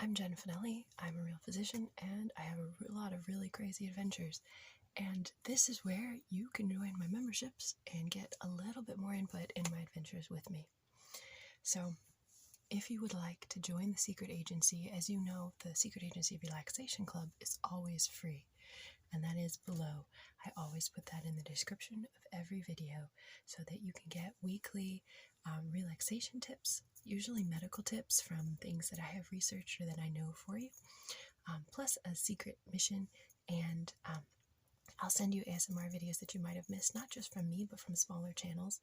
I'm Jen Finelli. I'm a real physician and I have a lot of really crazy adventures. And this is where you can join my memberships and get a little bit more input in my adventures with me. So, if you would like to join the secret agency, as you know, the Secret Agency Relaxation Club is always free, and that is below. I always put that in the description of every video so that you can get weekly relaxation tips, usually medical tips from things that I have researched or that I know for you, plus a secret mission, and I'll send you ASMR videos that you might have missed, not just from me, but from smaller channels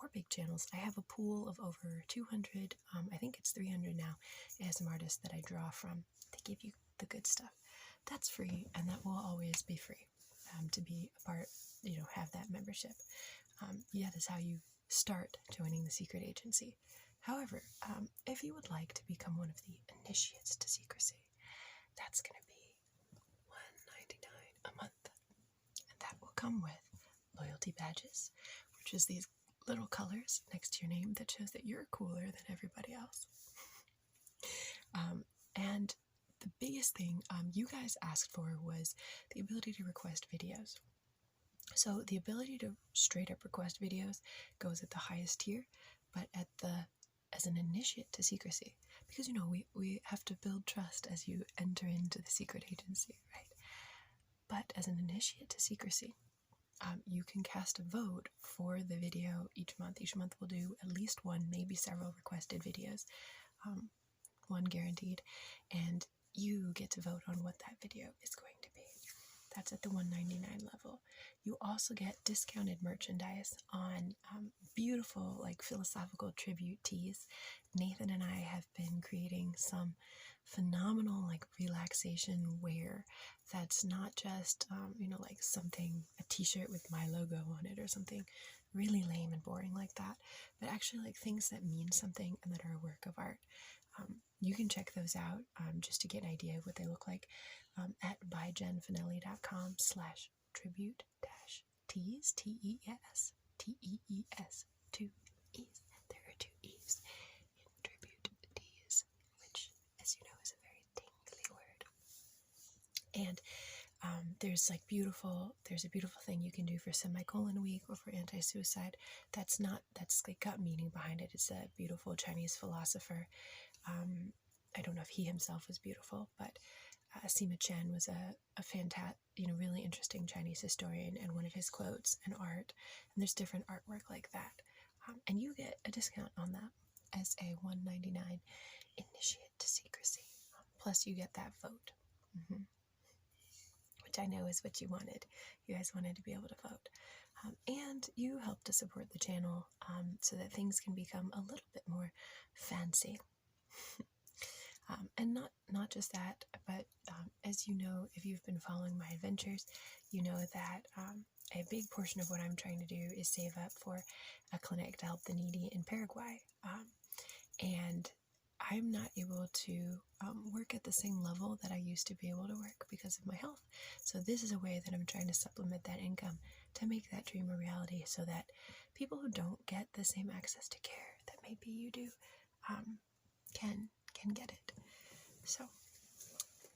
or big channels. I have a pool of over 200, I think it's 300 now, ASMR artists that I draw from to give you the good stuff. That's free, and that will always be free to be a part, have that membership. That is how you start joining the secret agency. However, if you would like to become one of the initiates to secrecy, that's going to be $1.99 a month. And that will come with loyalty badges, which is these little colors next to your name that shows that you're cooler than everybody else. And the biggest thing you guys asked for was the ability to request videos. So the ability to straight up request videos goes at the highest tier, but as an initiate to secrecy, because we have to build trust as you enter into the secret agency, right? But as an initiate to secrecy, you can cast a vote for the video each month. Each month we'll do at least one, maybe several requested videos, one guaranteed, and you get to vote on what that video is going to be. That's at the $1.99 level. You also get discounted merchandise on beautiful, philosophical tribute tees. Nathan and I have been creating some phenomenal, relaxation wear that's not just, something, a t-shirt with my logo on it or something really lame and boring like that, but actually things that mean something and that are a work of art. You can check those out just to get an idea of what they look like at byjenfinelli.com/tribute-tees, T-E-E-S, T-E-E-S, 2 E's. There are 2 E's in tribute tees, which, as you know, is a very tingly word. And there's a beautiful thing you can do for semicolon week or for anti-suicide. That's got meaning behind it. It's a beautiful Chinese philosopher. I don't know if he himself was beautiful, but Sima Chen was a fantastic, really interesting Chinese historian, and one of his quotes and art, and there's different artwork like that, and you get a discount on that as a $1.99 initiate to secrecy. Plus you get that vote, which I know is what you wanted. You guys wanted to be able to vote. And you help to support the channel so that things can become a little bit more fancy. And not just that, but as you know, if you've been following my adventures, you know that a big portion of what I'm trying to do is save up for a clinic to help the needy in Paraguay. And I'm not able to work at the same level that I used to be able to work because of my health. So this is a way that I'm trying to supplement that income to make that dream a reality, so that people who don't get the same access to care that maybe you do can get it. So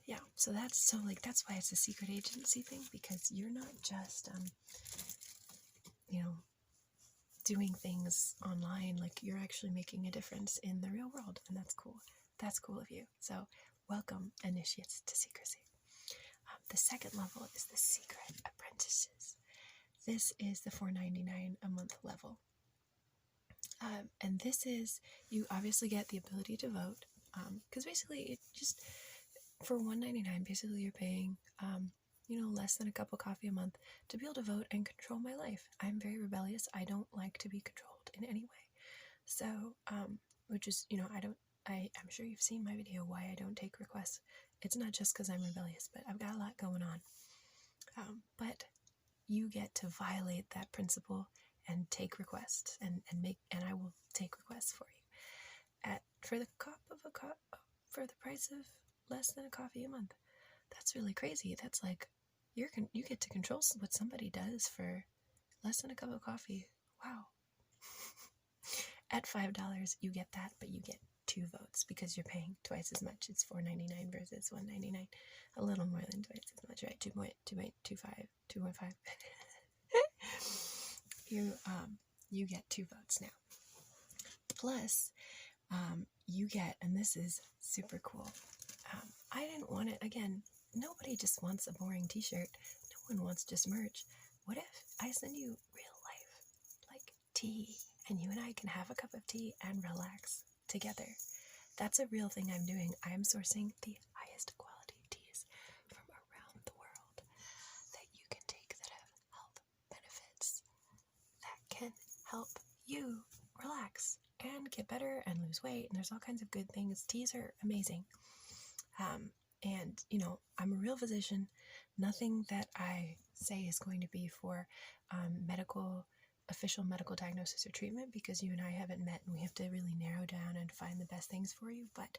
yeah, so that's why it's a secret agency thing, because you're not just doing things online, you're actually making a difference in the real world, and that's cool of you. So welcome, initiates to secrecy. The second level is the secret apprentices. This is the $4.99 a month level, and this is, you obviously get the ability to vote, because basically it just, for $1.99, basically you're paying less than a cup of coffee a month to be able to vote and control my life. I'm very rebellious. I don't like to be controlled in any way. So, which is, I'm sure you've seen my video, why I don't take requests. It's not just because I'm rebellious, but I've got a lot going on. But you get to violate that principle and take requests, and I will take requests for you for the price of less than a coffee a month. That's really crazy. That's you get to control what somebody does for less than a cup of coffee. Wow. At $5 you get that, but you get 2 2 votes because you're paying twice as much. It's $4.99 versus $1.99. A little more than twice as much, right? 2.25, 2.5. You get 2 votes now. Plus, you get, and this is super cool. I didn't want it, again, nobody just wants a boring t-shirt. No one wants just merch. What if I send you real life, like tea, and you and I can have a cup of tea and relax together? That's a real thing I'm doing. I am sourcing the highest quality teas from around the world that you can take that have health benefits that can help you relax and get better and lose weight. And there's all kinds of good things. Teas are amazing. And, you know, I'm a real physician. Nothing that I say is going to be for official medical diagnosis or treatment, because you and I haven't met and we have to really narrow down and find the best things for you. But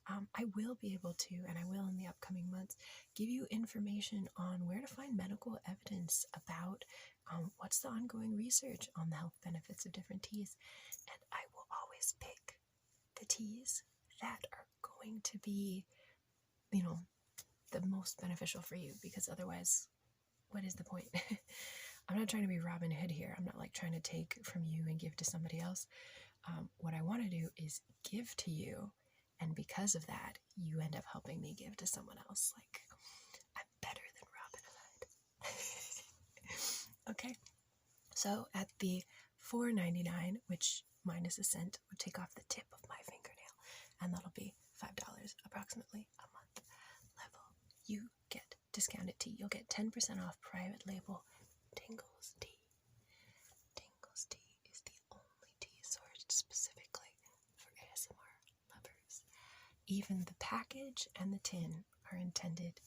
I will be able to, and I will in the upcoming months, give you information on where to find medical evidence about what's the ongoing research on the health benefits of different teas. And I will always pick the teas that are going to be, you know, the most beneficial for you, because otherwise, what is the point? I'm not trying to be Robin Hood here. I'm not like trying to take from you and give to somebody else. What I want to do is give to you, and because of that, you end up helping me give to someone else. Like, I'm better than Robin Hood. Okay, so at the $4.99, which minus a cent would take off the tip of my fingernail, and that'll be $5 approximately a month level, you get discounted tea. You'll get 10% off private label Tingles tea. Tingles tea is the only tea sourced specifically for ASMR lovers. Even the package and the tin are intended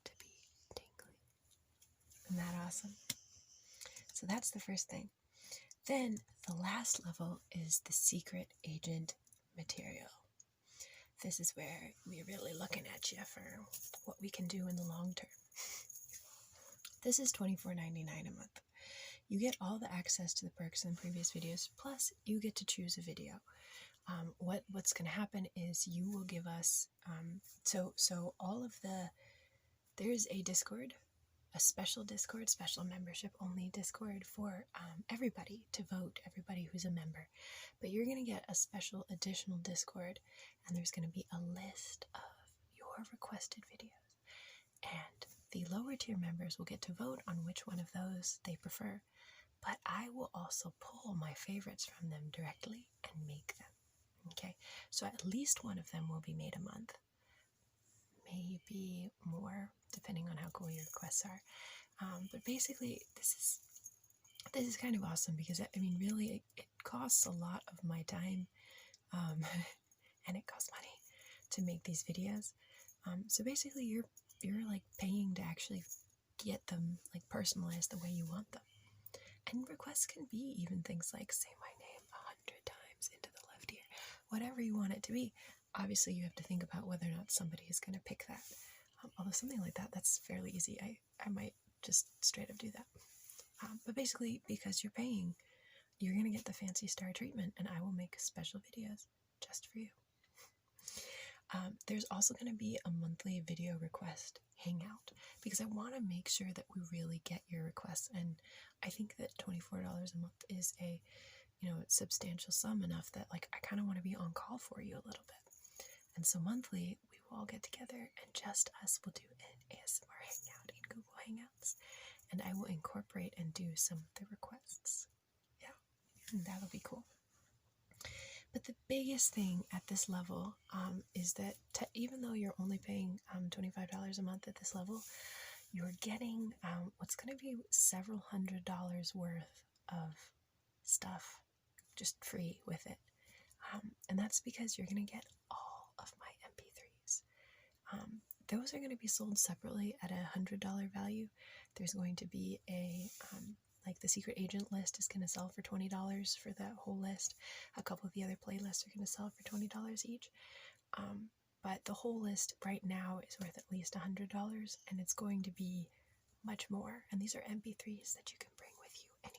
to be tingly. Isn't that awesome? So that's the first thing. Then the last level is the secret agent material. This is where we're really looking at you for what we can do in the long term. This is $24.99 a month. You get all the access to the perks in previous videos, plus you get to choose a video. What's going to happen is you will give us, so all of there's a Discord, a special Discord, special membership only Discord for everybody to vote, everybody who's a member. But you're going to get a special additional Discord, and there's going to be a list of your requested videos. And the lower tier members will get to vote on which one of those they prefer. But I will also pull my favorites from them directly and make them. Okay, so at least one of them will be made a month. Maybe more, depending on how cool your requests are. But basically, this is kind of awesome, because I mean, really, it costs a lot of my time, and it costs money to make these videos. So basically, you're like paying to actually get them like personalized the way you want them. And requests can be even things like say my name 100 times into the left ear, whatever you want it to be. Obviously, you have to think about whether or not somebody is going to pick that. Although something like that, that's fairly easy. I might just straight up do that. But basically, because you're paying, you're going to get the fancy star treatment, and I will make special videos just for you. There's also going to be a monthly video request hangout, because I want to make sure that we really get your requests. And I think that $24 a month is a, substantial sum enough that like I kind of want to be on call for you a little bit. And so monthly, we will all get together, and just us will do an ASMR hangout in Google Hangouts, and I will incorporate and do some of the requests. Yeah, and that'll be cool. But the biggest thing at this level is that even though you're only paying $25 a month at this level, you're getting what's going to be several $100s worth of stuff just free with it. And that's because you're going to get all of my MP3s. Those are going to be sold separately at a $100 value. There's going to be like the secret agent list is going to sell for $20 for that whole list. A couple of the other playlists are going to sell for $20 each. But the whole list right now is worth at least $100, and it's going to be much more. And these are MP3s that you can bring with you anywhere.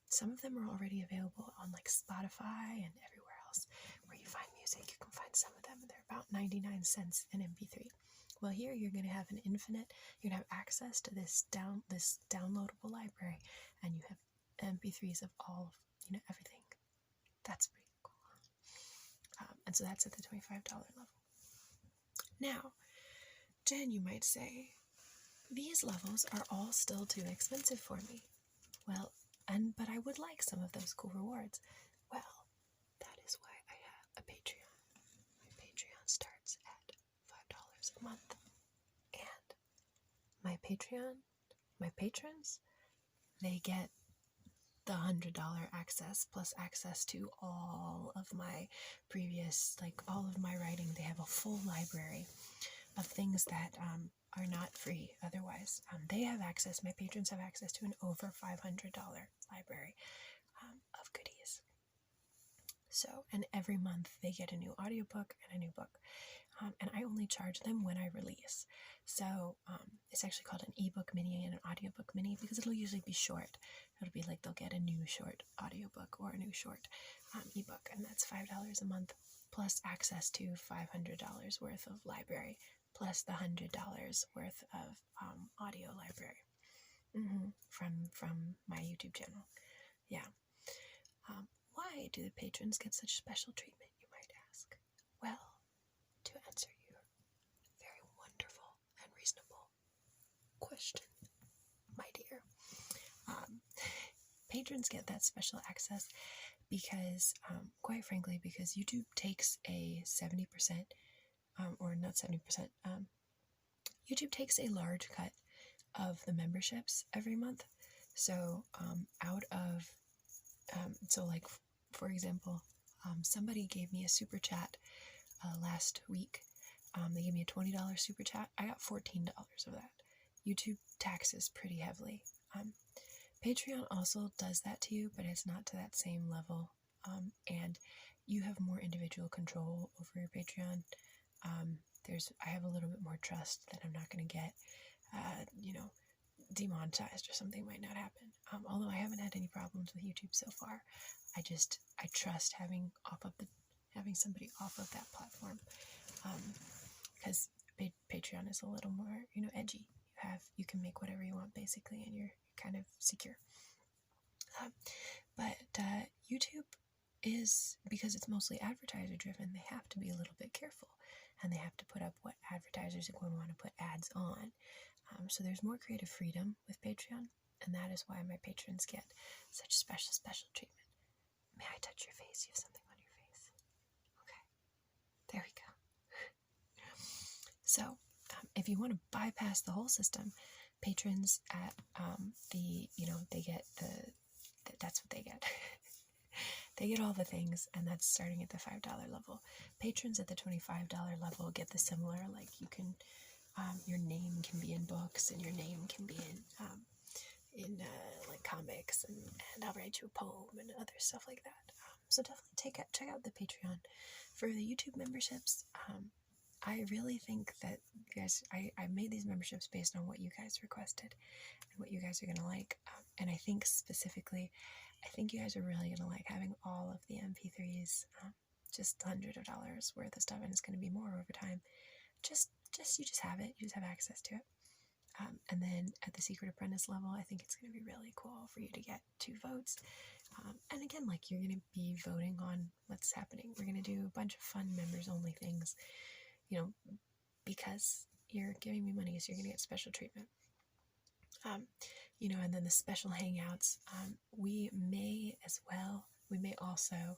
Some of them are already available on like Spotify and everywhere else. some of them, they're about 99 cents an MP3. Well, here you're going to have you're going to have access to this downloadable library, and you have MP3s of all of, everything. That's pretty cool. And so that's at the $25 level. Now, Jen, you might say, these levels are all still too expensive for me. Well, but I would like some of those cool rewards. Well, that is why I have a Patreon. My Patreon starts at $5 a month. And my patrons, they get the $100 access plus access to all of my previous, all of my writing. They have a full library of things that are not free otherwise. They have access, my patrons have access to an over $500 library of goodies. So, and every month they get a new audiobook and a new book. And I only charge them when I release. So it's actually called an ebook mini and an audiobook mini because it'll usually be short. It'll be like they'll get a new short audiobook or a new short ebook, and that's $5 a month plus access to $500 worth of library plus the $100 worth of audio library from my YouTube channel. Yeah. Why do the patrons get such special treatment, you might ask? Well, to answer your very wonderful and reasonable question, my dear, patrons get that special access because, quite frankly, because YouTube takes a 70%, or not 70%, YouTube takes a large cut of the memberships every month. So out of, for example, somebody gave me a super chat last week. They gave me a $20 super chat. I got $14 of that. YouTube taxes pretty heavily. Patreon also does that to you, but it's not to that same level. And you have more individual control over your Patreon. I have a little bit more trust that I'm not going to get, demonetized or something might not happen. Although I haven't had any problems with YouTube so far. I trust having somebody off of that platform, because Patreon is a little more, edgy. You can make whatever you want basically, and you're kind of secure. But YouTube is, because it's mostly advertiser driven, they have to be a little bit careful, and they have to put up what advertisers are going to want to put ads on. So there's more creative freedom with Patreon, and that is why my patrons get such special treatment. May I touch your face? You have something on your face. Okay. There we go. So, if you want to bypass the whole system, patrons at they get that's what they get. They get all the things, and that's starting at the $5 level. Patrons at the $25 level get the similar, you can, your name can be in books, and your name can be in comics, and I'll write you a poem and other stuff like that. So definitely check out the Patreon. For the YouTube memberships, I really think that you guys, I made these memberships based on what you guys requested and what you guys are going to like. And I think specifically, you guys are really going to like having all of the MP3s, just hundreds of dollars worth of stuff, and it's going to be more over time. You just have it. You just have access to it. And then at the Secret Apprentice level, I think it's going to be really cool for you to get 2 votes. And again, you're going to be voting on what's happening. We're going to do a bunch of fun members-only things, because you're giving me money, so you're going to get special treatment. And then the special hangouts, we may also,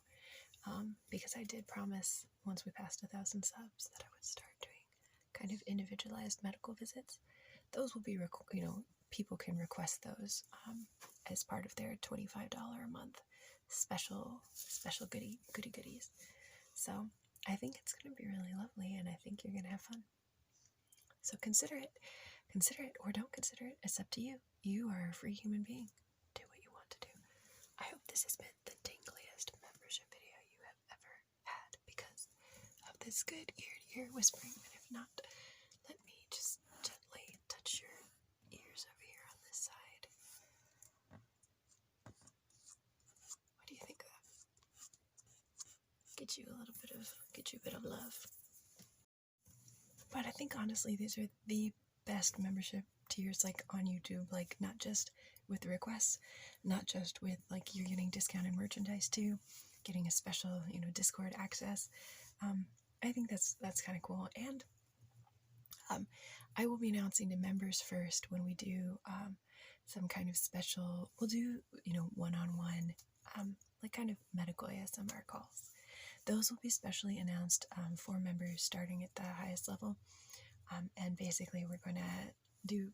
because I did promise once we passed 1,000 subs that I would start doing kind of individualized medical visits. Those will be, people can request those as part of their $25 a month special goodies. So I think it's going to be really lovely, and I think you're going to have fun. So consider it or don't consider it. It's up to you. You are a free human being. Do what you want to do. I hope this has been the tingliest membership video you have ever had because of this good ear-to-ear whispering. And if not, let me just gently touch your ears over here on this side. What do you think of that? Get get you a bit of love. But I think honestly these are the best membership tiers like on YouTube, like not just with the requests, not just with like you're getting discounted merchandise too, getting a special, Discord access. I think that's kind of cool. And I will be announcing to members first when we do some kind of special, we'll do, one-on-one, like kind of medical ASMR calls. Those will be specially announced for members starting at the highest level. And basically we're going to do,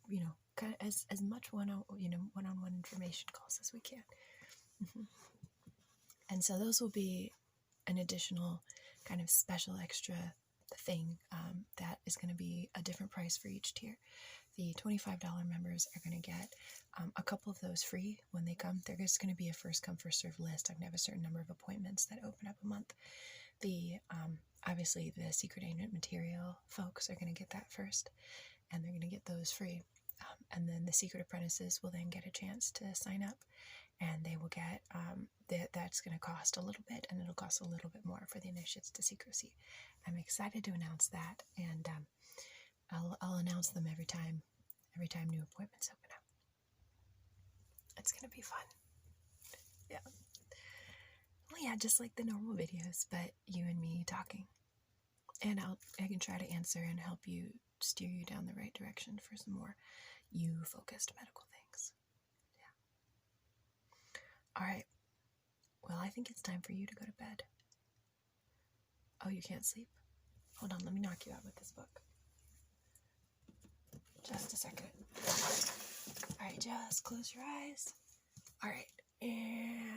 kind of as much one-on-one information calls as we can. And so those will be an additional kind of special extra thing that is going to be a different price for each tier. The $25 members are going to get a couple of those free when they come. They're just going to be a first come first serve list. I'm going to have a certain number of appointments that open up a month. The obviously the secret agent material folks are going to get that first, and they're going to get those free. And then the secret apprentices will then get a chance to sign up, and they will get that's going to cost a little bit, and it'll cost a little bit more for the initiates to secrecy. I'm excited to announce that, and I'll announce them every time new appointments open up. It's going to be fun. Yeah. Well, yeah, just like the normal videos, but you and me talking. And I can try to answer and help you steer you down the right direction for some more you-focused medical things. Yeah. All right. Well, I think it's time for you to go to bed. Oh, you can't sleep? Hold on, let me knock you out with this book. Just a second. All right, just close your eyes. All right, and